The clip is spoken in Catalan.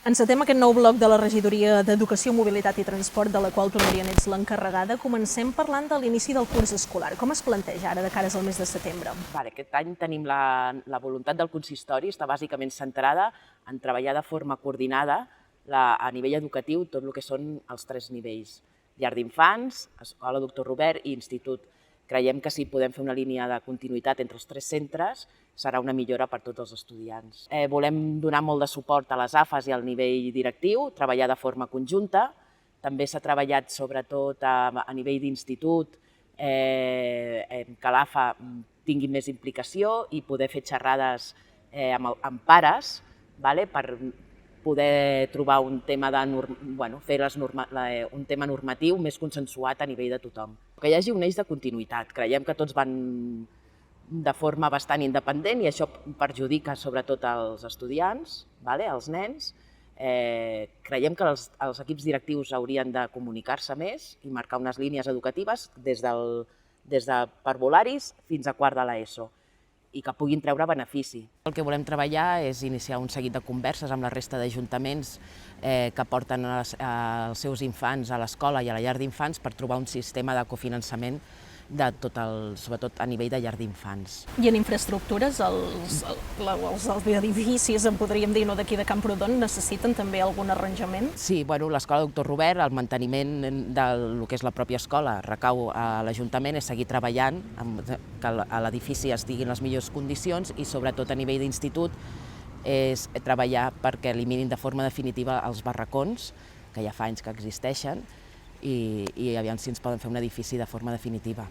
Encetem aquest nou bloc de la Regidoria d'Educació, Mobilitat i Transport, de la qual tu, Núria, n'ets l'encarregada. Comencem parlant de l'inici del curs escolar. Com es planteja ara de cares al mes de setembre? Aquest any tenim la voluntat del consistori, està bàsicament centrada en treballar de forma coordinada a nivell educatiu tot el que són els 3 nivells: llar d'infants, escola Doctor Robert i institut. Creiem que si podem fer una línia de continuïtat entre els 3 centres serà una millora per a tots els estudiants. Volem donar molt de suport a les AFAs i al nivell directiu, treballar de forma conjunta. També s'ha treballat sobretot a nivell d'institut, que l'AFA tingui més implicació i poder fer xerrades amb pares per poder trobar un tema, un tema normatiu més consensuat a nivell de tothom. Que hi hagi un eix de continuïtat. Creiem que tots van de forma bastant independent i això perjudica sobretot els estudiants, els nens. Creiem que els equips directius haurien de comunicar-se més i marcar unes línies educatives des de parvularis fins a quart de l'ESO i que puguin treure benefici. El que volem treballar és iniciar un seguit de converses amb la resta d'ajuntaments que porten els seus infants a l'escola i a la llar d'infants per trobar un sistema de cofinançament sobretot a nivell de llar d'infants. I en infraestructures, els edificis, en podríem dir, d'aquí de Camprodon, necessiten també algun arranjament? Sí, l'escola Doctor Robert, el manteniment del que és la pròpia escola recau a l'Ajuntament, és seguir treballant que a l'edifici estigui en les millors condicions i sobretot a nivell d'institut és treballar perquè eliminin de forma definitiva els barracons, que ja fa anys que existeixen, i aviam si ens poden fer un edifici de forma definitiva.